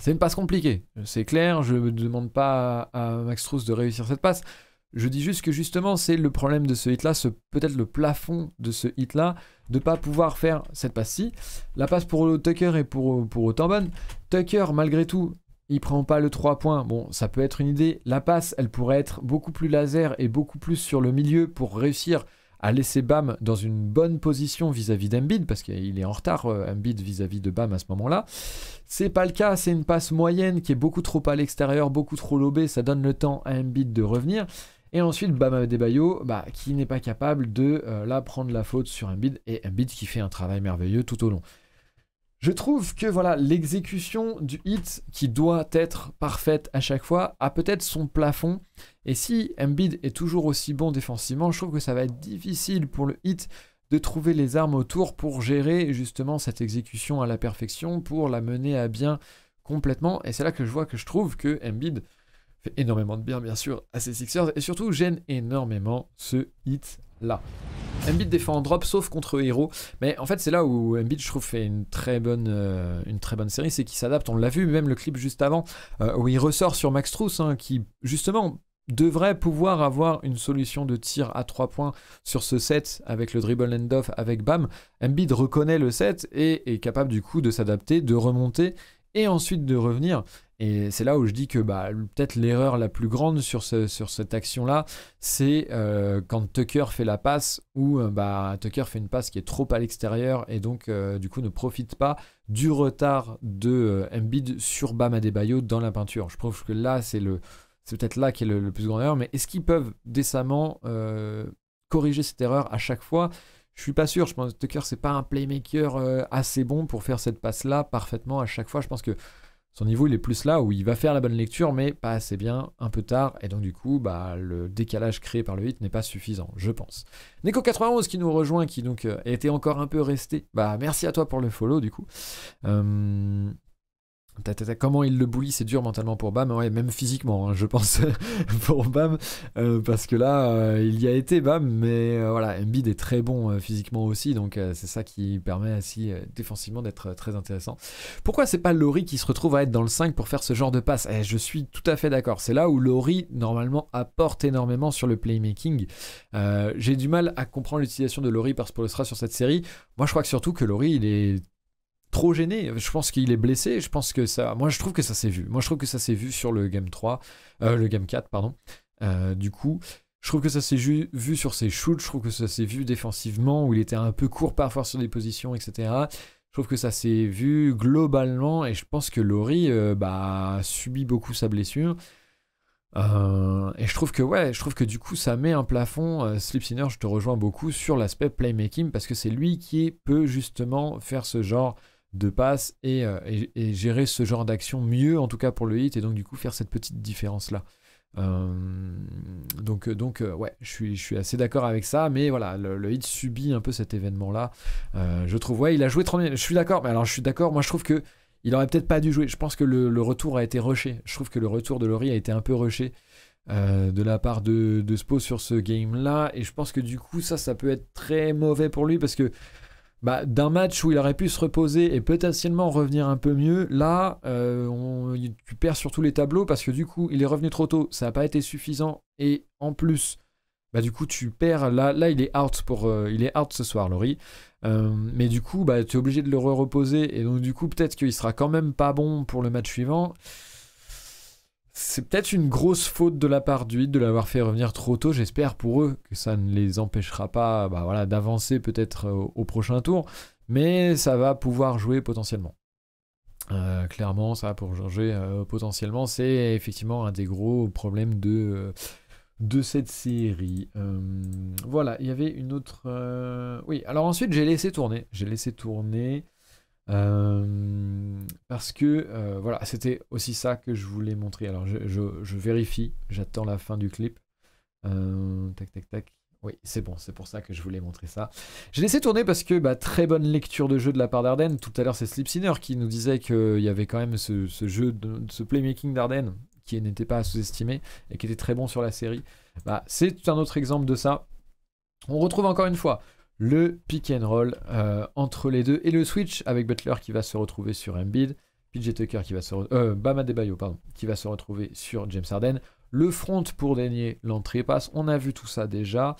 C'est une passe compliquée, c'est clair, je ne demande pas à Max Strus de réussir cette passe. Je dis juste que justement, c'est le problème de ce hit-là, peut-être le plafond de ce hit-là, de ne pas pouvoir faire cette passe-ci. La passe pour Tucker et pour autant bonne. Tucker, malgré tout, il prend pas le 3 points. Bon, ça peut être une idée. La passe, elle pourrait être beaucoup plus laser et beaucoup plus sur le milieu pour réussir à laisser Bam dans une bonne position vis-à-vis d'Embiid, parce qu'il est en retard, Embiid, vis-à-vis de Bam à ce moment-là. C'est pas le cas, c'est une passe moyenne qui est beaucoup trop à l'extérieur, beaucoup trop lobée, ça donne le temps à Embiid de revenir. Et ensuite, Bam Adebayo, qui n'est pas capable de là prendre la faute sur Embiid, et Embiid qui fait un travail merveilleux tout au long. Je trouve que voilà, l'exécution du hit, qui doit être parfaite à chaque fois, a peut-être son plafond. Et si Embiid est toujours aussi bon défensivement, je trouve que ça va être difficile pour le hit de trouver les armes autour pour gérer justement cette exécution à la perfection, pour la mener à bien complètement. Et c'est là que je vois que je trouve que Embiid fait énormément de bien sûr à ses Sixers et surtout gêne énormément ce hit là. Embiid défend en drop sauf contre Hero, mais en fait c'est là où Embiid je trouve fait une très bonne série, c'est qu'il s'adapte, on l'a vu même le clip juste avant où il ressort sur Max Strus qui justement devrait pouvoir avoir une solution de tir à 3 points sur ce set avec le dribble end-off avec Bam. Embiid reconnaît le set et est capable du coup de s'adapter, de remonter et ensuite de revenir. Et c'est là où je dis que peut-être l'erreur la plus grande sur cette action-là, c'est quand Tucker fait la passe, où Tucker fait une passe qui est trop à l'extérieur et donc du coup ne profite pas du retard de Embiid sur Bam Adebayo dans la peinture. Je trouve que là, c'est peut-être là qu'est le plus grand erreur, mais est-ce qu'ils peuvent décemment corriger cette erreur à chaque fois ? Je suis pas sûr, je pense que Tucker c'est pas un playmaker assez bon pour faire cette passe-là parfaitement à chaque fois. Je pense que son niveau il est plus là où il va faire la bonne lecture mais pas assez bien, un peu tard, et donc du coup le décalage créé par le hit n'est pas suffisant, je pense. Neko91 qui nous rejoint, qui donc était encore un peu resté, merci à toi pour le follow du coup. Comment il le bully, c'est dur mentalement pour Bam, ouais, même physiquement, hein, je pense, pour Bam, parce que là, il y a été Bam, mais voilà, Embiid est très bon physiquement aussi, donc c'est ça qui permet aussi défensivement d'être très intéressant. Pourquoi c'est pas Lauri qui se retrouve à être dans le 5 pour faire ce genre de passe ? Je suis tout à fait d'accord, c'est là où Lauri, normalement, apporte énormément sur le playmaking. J'ai du mal à comprendre l'utilisation de Lauri par Spoelstra sur cette série. Moi, je crois que surtout que Lauri, il est trop gêné, je pense qu'il est blessé, moi je trouve que ça s'est vu. Moi je trouve que ça s'est vu sur le Game 3, le Game 4, pardon. Du coup, je trouve que ça s'est vu sur ses shoots, je trouve que ça s'est vu défensivement, où il était un peu court parfois sur des positions, etc. Je trouve que ça s'est vu globalement, et je pense que Lauri subit beaucoup sa blessure. Et je trouve que du coup ça met un plafond. Slipsinner, je te rejoins beaucoup sur l'aspect playmaking, parce que c'est lui qui peut justement faire ce genre de passe et gérer ce genre d'action mieux, en tout cas pour le hit, et donc du coup faire cette petite différence là. Ouais, je suis assez d'accord avec ça, mais voilà, le hit subit un peu cet événement là. Je trouve, ouais, il a joué 30 minutes, je suis d'accord, mais alors je suis d'accord, moi je trouve que il aurait peut-être pas dû jouer. Je pense que le retour a été rushé. Je trouve que le retour de Lauri a été un peu rushé de la part de Spo sur ce game là, et je pense que du coup ça peut être très mauvais pour lui, parce que d'un match où il aurait pu se reposer et potentiellement revenir un peu mieux, là, tu perds sur tous les tableaux parce que du coup, il est revenu trop tôt, ça n'a pas été suffisant et en plus, du coup, tu perds. Là, il est out il est out ce soir, Laurie. Mais du coup, tu es obligé de le reposer et donc du coup, peut-être qu'il sera quand même pas bon pour le match suivant. C'est peut-être une grosse faute de la part du Heat de l'avoir fait revenir trop tôt. J'espère pour eux que ça ne les empêchera pas d'avancer peut-être au prochain tour. Mais ça va pouvoir jouer potentiellement. Clairement, ça va pouvoir jouer potentiellement. C'est effectivement un des gros problèmes de cette série. Voilà, il y avait une autre... Oui, alors ensuite j'ai laissé tourner. Parce que voilà, c'était aussi ça que je voulais montrer. Alors je vérifie, j'attends la fin du clip. Tac tac tac. Oui, c'est bon, c'est pour ça que je voulais montrer ça. J'ai laissé tourner parce que très bonne lecture de jeu de la part d'Arden. Tout à l'heure, c'est Slipsinner qui nous disait qu'il y avait quand même ce jeu, ce playmaking d'Arden qui n'était pas à sous-estimer et qui était très bon sur la série. C'est un autre exemple de ça. On retrouve encore une fois le pick and roll entre les deux et le switch avec Butler qui va se retrouver sur Embiid, PJ Tucker qui va Bam Adebayo qui va se retrouver sur James Harden, le front pour dénier l'entrée passe, on a vu tout ça déjà,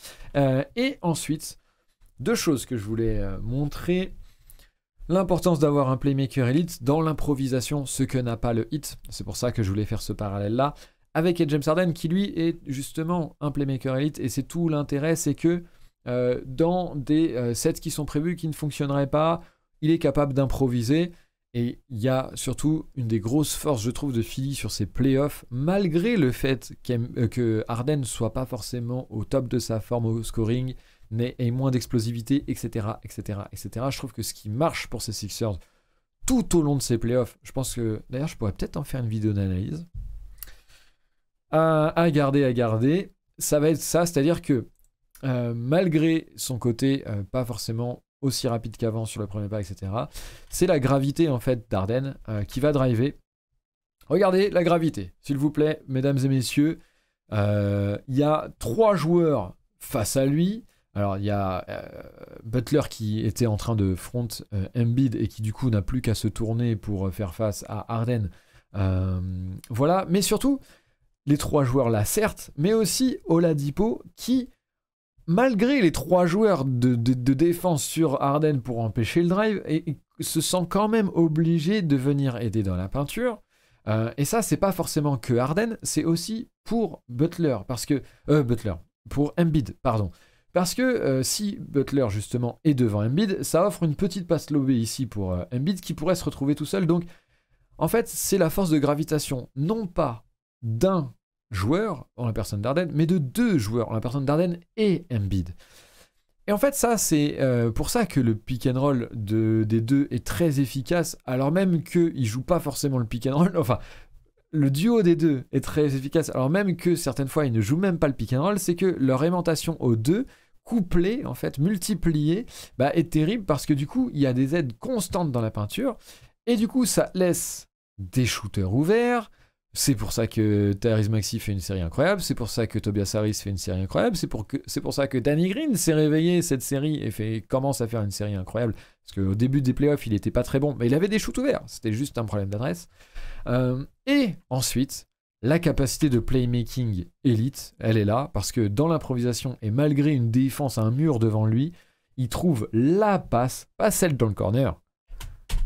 et ensuite deux choses que je voulais montrer. L'importance d'avoir un playmaker élite dans l'improvisation, ce que n'a pas le Heat, c'est pour ça que je voulais faire ce parallèle là avec James Harden qui lui est justement un playmaker élite, et c'est tout l'intérêt, c'est que dans des sets qui sont prévus, qui ne fonctionneraient pas, il est capable d'improviser. Et il y a surtout une des grosses forces, je trouve, de Philly sur ses playoffs, malgré le fait que Harden ne soit pas forcément au top de sa forme au scoring, ait moins d'explosivité, etc., etc., etc. Je trouve que ce qui marche pour ces Sixers tout au long de ces playoffs, je pense que, d'ailleurs, je pourrais peut-être en faire une vidéo d'analyse, à garder, ça va être ça, c'est-à-dire que malgré son côté pas forcément aussi rapide qu'avant sur le premier pas, etc., c'est la gravité en fait d'Arden qui va driver. Regardez la gravité, s'il vous plaît, mesdames et messieurs. Il y a 3 joueurs face à lui. Alors il y a Butler qui était en train de front Embiid et qui du coup n'a plus qu'à se tourner pour faire face à Harden. Voilà, mais surtout les 3 joueurs là, certes, mais aussi Oladipo qui, malgré les 3 joueurs de défense sur Harden pour empêcher le drive, et se sent quand même obligé de venir aider dans la peinture. Et ça, c'est pas forcément que Harden, c'est aussi pour Butler, pour Embiid, pardon. Parce que si Butler, justement, est devant Embiid, ça offre une petite passe lobée ici pour Embiid qui pourrait se retrouver tout seul. Donc, en fait, c'est la force de gravitation, non pas d'un joueur en la personne d'Harden, mais de 2 joueurs en la personne d'Harden et Embiid. Et en fait, ça, c'est pour ça que le pick and roll des deux est très efficace, alors même qu'ils ne jouent pas forcément le pick and roll. Enfin, le duo des deux est très efficace, alors même que certaines fois, ils ne jouent même pas le pick and roll. C'est que leur aimantation aux deux, couplée, en fait, multipliée, est terrible parce que du coup, il y a des aides constantes dans la peinture, et du coup, ça laisse des shooters ouverts. C'est pour ça que Tyrese Maxey fait une série incroyable, c'est pour ça que Tobias Harris fait une série incroyable, c'est pour ça que Danny Green s'est réveillé cette série et commence à faire une série incroyable. Parce qu'au début des playoffs, il n'était pas très bon, mais il avait des shoots ouverts, c'était juste un problème d'adresse. Et ensuite, la capacité de playmaking élite, elle est là, parce que dans l'improvisation, et malgré une défense à un mur devant lui, il trouve la passe, pas celle dans le corner,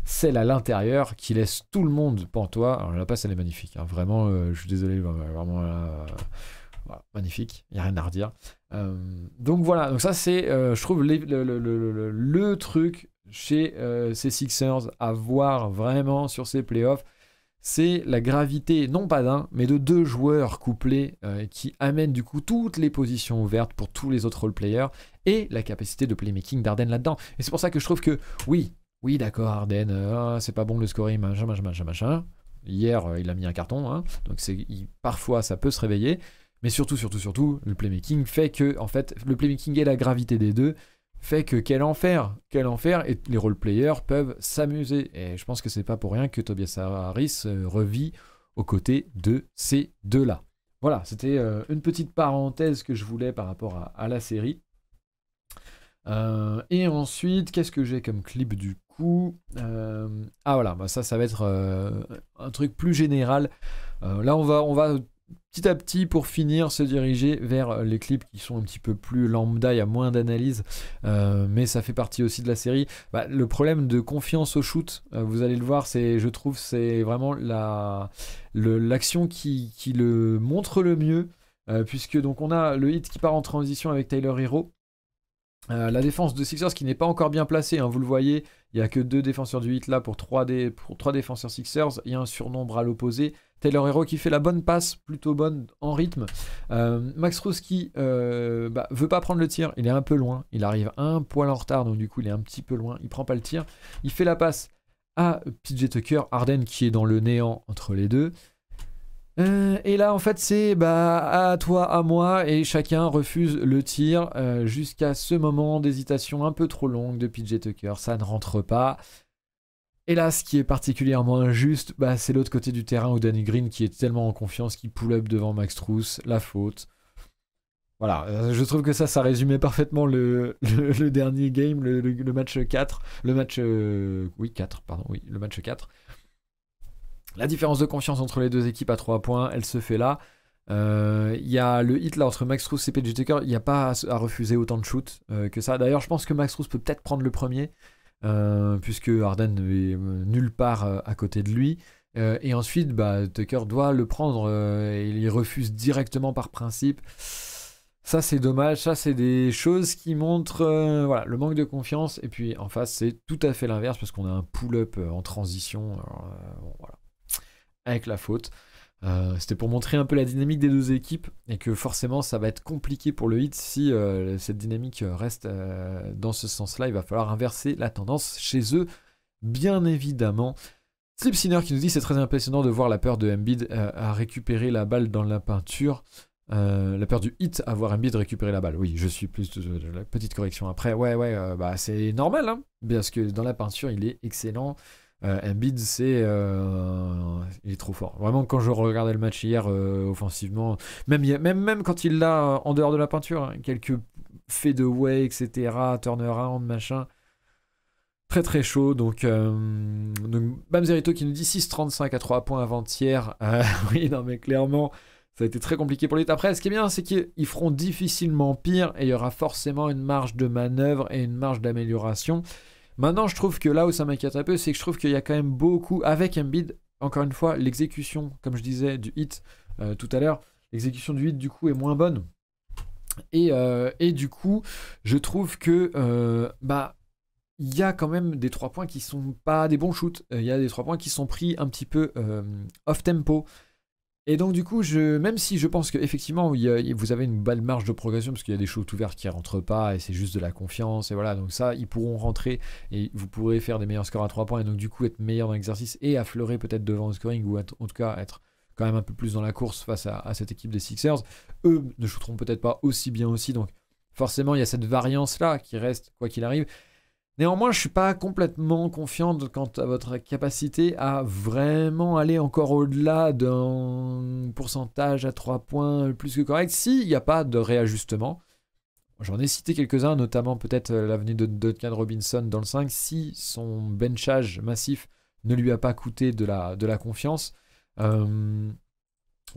celle à l'intérieur qui laisse tout le monde pantois. Alors la passe elle est magnifique, hein. Vraiment, je suis désolé, vraiment voilà, magnifique, il n'y a rien à redire. Donc voilà, donc ça c'est, je trouve, le truc chez ces Sixers à voir vraiment sur ces playoffs, c'est la gravité, non pas d'un, mais de 2 joueurs couplés qui amènent du coup toutes les positions ouvertes pour tous les autres role-players et la capacité de playmaking d'Harden là-dedans. Et c'est pour ça que je trouve que, oui, d'accord, Harden, c'est pas bon le scoring, machin. Hier, il a mis un carton, hein, donc parfois ça peut se réveiller, mais surtout, le playmaking fait que, en fait, le playmaking et la gravité des deux fait que quel enfer, et les role-players peuvent s'amuser. Et je pense que c'est pas pour rien que Tobias Harris revit aux côtés de ces deux-là. Voilà, c'était une petite parenthèse que je voulais par rapport à la série. Et ensuite, qu'est-ce que j'ai comme clip du coup? Ah voilà, bah ça va être un truc plus général. Là, on va petit à petit, pour finir, se diriger vers les clips qui sont un petit peu plus lambda, il y a moins d'analyse, mais ça fait partie aussi de la série. Bah, le problème de confiance au shoot, vous allez le voir, je trouve c'est vraiment l'action qui le montre le mieux, puisque donc on a le hit qui part en transition avec Tyler Hero. La défense de Sixers qui n'est pas encore bien placée, hein, vous le voyez, il n'y a que 2 défenseurs du hit là pour 3 défenseurs Sixers, il y a un surnombre à l'opposé. Taylor Hero qui fait la bonne passe, plutôt bonne en rythme. Max Strus qui veut pas prendre le tir, il est un peu loin, il arrive un poil en retard, donc du coup il est un petit peu loin, il prend pas le tir. Il fait la passe à PJ Tucker, Harden qui est dans le néant entre les deux. Et là en fait c'est à toi, à moi, et chacun refuse le tir jusqu'à ce moment d'hésitation un peu trop longue de PJ Tucker, ça ne rentre pas. Et là ce qui est particulièrement injuste, c'est l'autre côté du terrain où Danny Green qui est tellement en confiance qu'il pull up devant Max Strus, la faute. Voilà, je trouve que ça résumait parfaitement le dernier game, le match 4, le match 4, pardon, oui, le match 4. La différence de confiance entre les deux équipes à 3 points, elle se fait là. Il y a le hit là entre Max Strus et PJ Tucker. Il n'y a pas à refuser autant de shoots que ça. D'ailleurs, je pense que Max Strus peut peut-être prendre le premier, puisque Harden est nulle part à côté de lui. Et ensuite, Tucker doit le prendre et il refuse directement par principe. Ça, c'est dommage. Ça, c'est des choses qui montrent le manque de confiance. Et puis en face, c'est tout à fait l'inverse parce qu'on a un pull-up en transition. Alors, voilà. Avec la faute. C'était pour montrer un peu la dynamique des deux équipes et que forcément ça va être compliqué pour le hit si cette dynamique reste dans ce sens-là. Il va falloir inverser la tendance chez eux, bien évidemment. Slipsinner qui nous dit c'est très impressionnant de voir la peur de Embiid à récupérer la balle dans la peinture. La peur du hit à voir Embiid récupérer la balle. Oui, je suis plus de la petite correction après. C'est normal, hein, parce que dans la peinture il est excellent. Embiid, il est trop fort. Vraiment, quand je regardais le match hier offensivement, même quand il l'a en dehors de la peinture, hein, quelques fadeaway, etc., turnaround, machin, très très chaud. Donc Bamzerito qui nous dit 6-35 à 3 points avant-hier. Oui, non, mais clairement, ça a été très compliqué pour lui. Après, ce qui est bien, c'est qu'ils feront difficilement pire et il y aura forcément une marge de manœuvre et une marge d'amélioration. Maintenant, je trouve que là où ça m'inquiète un peu, c'est que je trouve qu'il y a quand même beaucoup, avec Embiid, encore une fois, l'exécution, comme je disais, du hit tout à l'heure, l'exécution du hit, du coup, est moins bonne. Et du coup, je trouve que, il y a quand même des 3 points qui sont pas des bons shoots. Il y a des 3 points qui sont pris un petit peu off-tempo. Et donc du coup, même si je pense qu'effectivement, vous avez une belle marge de progression, parce qu'il y a des shoots ouverts qui ne rentrent pas, et c'est juste de la confiance, et voilà, donc ça, ils pourront rentrer, et vous pourrez faire des meilleurs scores à 3 points, et donc du coup être meilleur dans l'exercice, et affleurer peut-être devant le scoring, ou en tout cas être quand même un peu plus dans la course face à cette équipe des Sixers. Eux ne shooteront peut-être pas aussi bien aussi, donc forcément, il y a cette variance-là qui reste, quoi qu'il arrive. Néanmoins, je ne suis pas complètement confiant quant à votre capacité à vraiment aller encore au-delà d'un pourcentage à 3 points plus que correct s'il n'y a pas de réajustement. J'en ai cité quelques-uns, notamment peut-être l'avenue de Duncan Robinson dans le 5, si son benchage massif ne lui a pas coûté de la confiance. On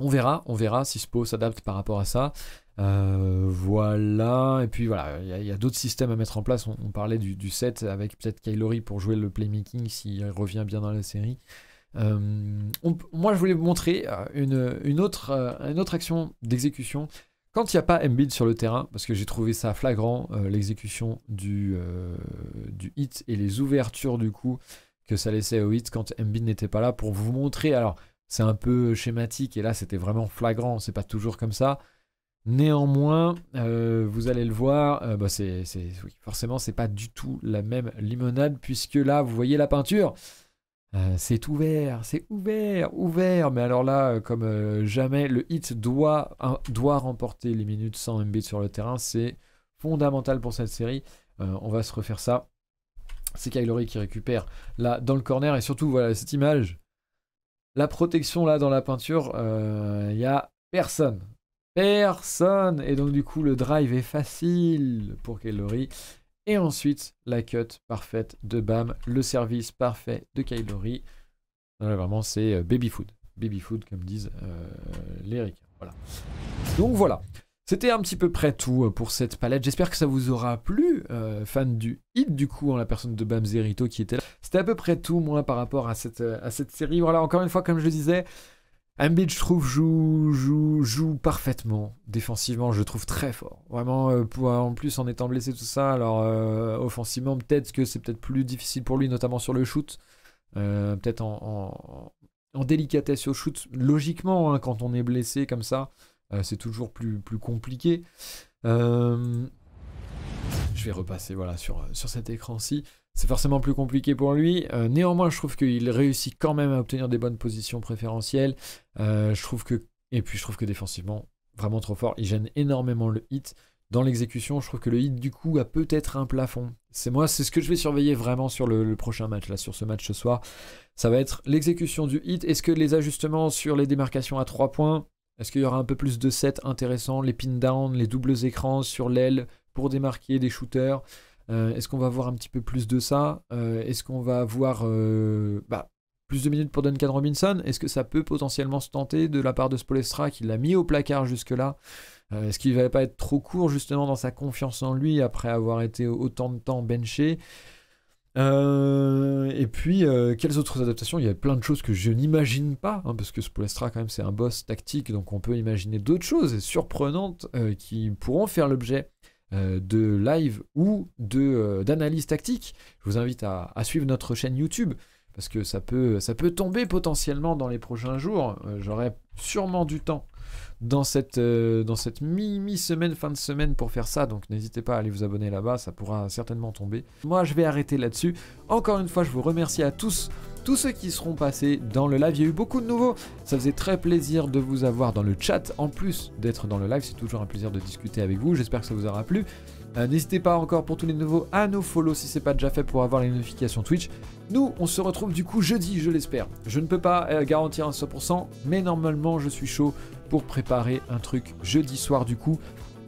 verra si Spo s'adapte par rapport à ça. Voilà, et puis voilà, il y a d'autres systèmes à mettre en place. On parlait du set avec peut-être Kyle Lowry pour jouer le playmaking s'il revient bien dans la série. Moi je voulais vous montrer une autre action d'exécution quand il n'y a pas Embiid sur le terrain, parce que j'ai trouvé ça flagrant, l'exécution du hit et les ouvertures du coup que ça laissait au hit quand Embiid n'était pas là, pour vous montrer. Alors c'est un peu schématique et là c'était vraiment flagrant, c'est pas toujours comme ça. Néanmoins, vous allez le voir, oui, forcément c'est pas du tout la même limonade, puisque là vous voyez la peinture, c'est ouvert, mais alors là, comme jamais, le hit doit remporter les minutes sans Embiid sur le terrain, c'est fondamental pour cette série. On va se refaire ça. C'est Kyle Lowry qui récupère là dans le corner, et surtout voilà cette image, la protection là dans la peinture, il n'y a personne, et donc du coup le drive est facile pour Kyle Lowry, Et ensuite, la cut parfaite de Bam, le service parfait de Kylori. Vraiment, c'est baby food. Baby food, comme disent les ricains. Voilà. Donc voilà. C'était un petit peu près tout pour cette palette. J'espère que ça vous aura plu, fan du hit du coup, en la personne de Bam Zerito qui était là. C'était à peu près tout, moi, par rapport à cette série. Voilà, encore une fois, comme je le disais, Embiid, je trouve, joue parfaitement. Défensivement, je le trouve très fort. Vraiment, en plus, en étant blessé, tout ça, alors offensivement, peut-être que c'est peut-être plus difficile pour lui, notamment sur le shoot. Peut-être en délicatesse au shoot. Logiquement, hein, quand on est blessé comme ça, c'est toujours plus compliqué. Je vais repasser voilà, sur cet écran-ci. C'est forcément plus compliqué pour lui. Néanmoins, je trouve qu'il réussit quand même à obtenir des bonnes positions préférentielles. Et puis je trouve que défensivement, vraiment trop fort. Il gêne énormément le hit. Dans l'exécution, je trouve que le hit, du coup, a peut-être un plafond. C'est ce que je vais surveiller vraiment sur le prochain match, là, sur ce match ce soir. Ça va être l'exécution du hit. Est-ce que les ajustements sur les démarcations à 3 points, est-ce qu'il y aura un peu plus de sets intéressants, les pin down, les doubles écrans sur l'aile pour démarquer des shooters? Est-ce qu'on va voir un petit peu plus de ça? Est-ce qu'on va avoir plus de minutes pour Duncan Robinson? Est-ce que ça peut potentiellement se tenter de la part de Spoelstra qui l'a mis au placard jusque-là? Est-ce qu'il ne va pas être trop court justement dans sa confiance en lui après avoir été autant de temps benché? Et puis, quelles autres adaptations? Il y a plein de choses que je n'imagine pas, hein, parce que Spoelstra, quand même, c'est un boss tactique, donc on peut imaginer d'autres choses surprenantes qui pourront faire l'objet de live ou d'analyse tactique. Je vous invite à suivre notre chaîne YouTube, parce que ça peut tomber potentiellement dans les prochains jours. J'aurai sûrement du temps dans cette mi-semaine, fin de semaine pour faire ça, donc n'hésitez pas à aller vous abonner là-bas, ça pourra certainement tomber. Moi, je vais arrêter là-dessus. Encore une fois, je vous remercie à tous ceux qui seront passés dans le live. Il y a eu beaucoup de nouveaux, ça faisait très plaisir de vous avoir dans le chat, en plus d'être dans le live, c'est toujours un plaisir de discuter avec vous, j'espère que ça vous aura plu. N'hésitez pas encore pour tous les nouveaux à nous follow si c'est pas déjà fait pour avoir les notifications Twitch. Nous, on se retrouve du coup jeudi, je l'espère. Je ne peux pas garantir à 100%, mais normalement je suis chaud pour préparer un truc jeudi soir du coup,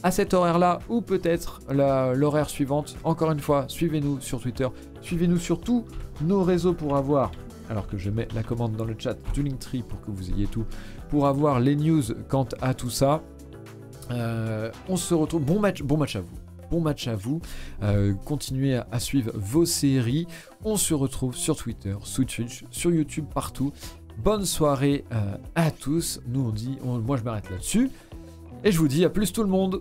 à cet horaire-là, ou peut-être l'horaire suivante. Encore une fois, suivez-nous sur Twitter, suivez-nous sur tous nos réseaux pour avoir, alors que je mets la commande dans le chat du Linktree pour que vous ayez tout, pour avoir les news quant à tout ça. On se retrouve, bon match à vous. Bon match à vous, continuez à suivre vos séries, on se retrouve sur Twitter, sur Twitch, sur YouTube, partout. Bonne soirée à tous, moi je m'arrête là-dessus, et je vous dis à plus tout le monde.